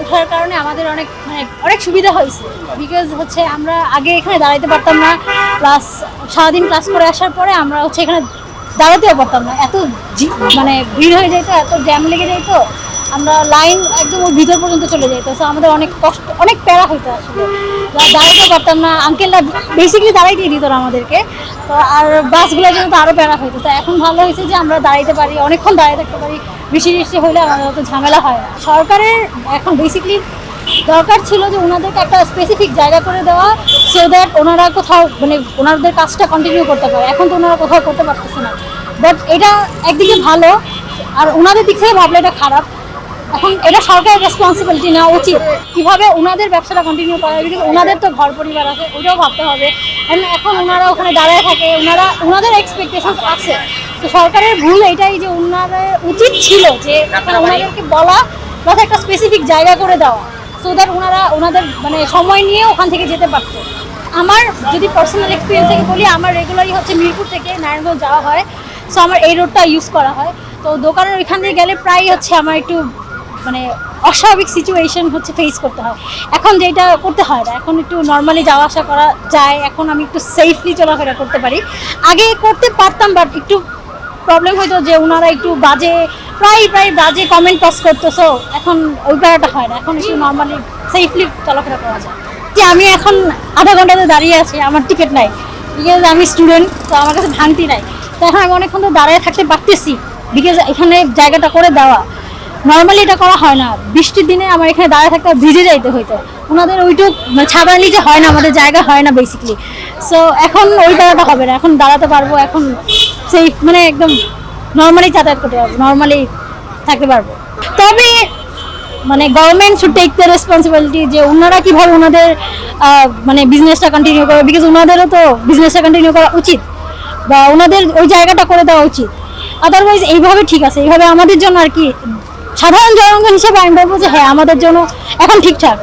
ওঠার কারণে আমাদের অনেক অনেক সুবিধা হয়েছে। বিকজ হচ্ছে আমরা আগে এখানে দাঁড়াইতে পারতাম না, প্লাস সারাদিন ক্লাস করে আসার পরে আমরা হচ্ছে এখানে দাঁড়াতেও পারতাম না, এত ভিড় হয়ে যেত, এত জ্যাম লেগে যেত, আমরা লাইন একদম ওর ভিতর পর্যন্ত চলে যেত। তো আমাদের অনেক কষ্ট, অনেক প্যারা হইতো আসলে, দাঁড়াতে পারতাম না। আঙ্কেলরা বেসিক্যালি দাঁড়াইতেই দিত না আমাদেরকে, তো আর বাসগুলোর জন্য তো আরও প্যারা হইতো। তো এখন ভালো হয়েছে যে আমরা দাঁড়াইতে পারি, অনেকক্ষণ দাঁড়িয়ে থাকতে পারি, বৃষ্টি হলে আমাদের অত ঝামেলা হয় না। সরকারের এখন বেসিক্যালি দরকার ছিল যে ওনাদেরকে একটা স্পেসিফিক জায়গা করে দেওয়া, সো দ্যাট ওনারা কোথাও ওনাদের কাজটা কন্টিনিউ করতে পারে। এখন তো ওনারা কোথাও করতে পারতেছে না, বাট এটা একদিকে ভালো, আর ওনাদের দিক থেকে ভাবলে এটা খারাপ। এখন এটা সরকারের রেসপন্সিবিলিটি নেওয়া উচিত কীভাবে ওনাদের ব্যবসাটা কন্টিনিউ করা হবে, বিকজ ওনাদের তো ঘর পরিবার আছে, ওটাও ভাবতে হবে। এখন ওনারা ওখানে দাঁড়ায় থাকে, ওনাদের এক্সপেকটেশন আছে। তো সরকারের ভুল এটাই যে ওনাদের উচিত ছিল যে ওনাদেরকে বলা, প্লাস একটা স্পেসিফিক জায়গা করে দেওয়া, সো দ্যাট ওনাদের সময় নিয়ে ওখান থেকে যেতে পারতো। আমার যদি পার্সোনাল এক্সপিরিয়েন্স থেকে বলি, আমার রেগুলারই হচ্ছে মিরপুর থেকে নারায়ণগঞ্জ যাওয়া হয়, সো আমার এই রোডটা ইউজ করা হয়। তো দোকানের ওইখান দিয়ে গেলে প্রায় হচ্ছে আমার একটু অস্বাভাবিক সিচুয়েশন হচ্ছে ফেস করতে হয়। এখন যেটা করতে হয় না, এখন একটু নর্মালি যাওয়া আসা করা যায়, এখন আমি একটু সেফলি চলাফেরা করতে পারি। আগে করতে পারতাম, বাট একটু প্রবলেম হইতো যে ওনারা একটু প্রায় বাজে কমেন্ট পাস করতো, সো এখন ওই ব্যাপারটা হয় না, এখন একটু নর্মালি সেফলি চলাফেরা করা যায়। যে আমি এখন আধা ঘন্টাতে দাঁড়িয়ে আছি, আমার টিকিট নাই, বিকজ আমি স্টুডেন্ট, তো আমার কাছে ভাঙতি নাই। তো এখন আমি অনেকক্ষণ তো দাঁড়িয়ে থাকতে পারতেছি, বিকজ এখানে জায়গাটা করে দেওয়া। নর্মালি এটা করা হয় না, বৃষ্টির দিনে আমার এখানে দাঁড়িয়ে থাকতে ভিজে যাইতে হইতো, ওনাদের ওইটুক ছাড়ার নিচে হয় না, আমাদের জায়গা হয় না বেসিক্যালি। সো এখন ওই জায়গাটা হবে না, এখন দাঁড়াতে পারবো, এখন সেই একদম নর্মালি যাতায়াত করতে পারবো, নর্মালি থাকতে পারবো। তবে government should take the responsibility যে ওনারা কীভাবে ওনাদের বিজনেসটা কন্টিনিউ করে, বিকজ ওনাদেরও তো বিজনেসটা কন্টিনিউ করা উচিত, বা ওনাদের ওই জায়গাটা করে দেওয়া উচিত। আদারওয়াইজ এইভাবে ঠিক আছে, এইভাবে আমাদের জন্য আর কি সাধারণ জনগণ হিসেবে আমি বলবো যে হ্যাঁ, আমাদের জন্য এখন ঠিকঠাক।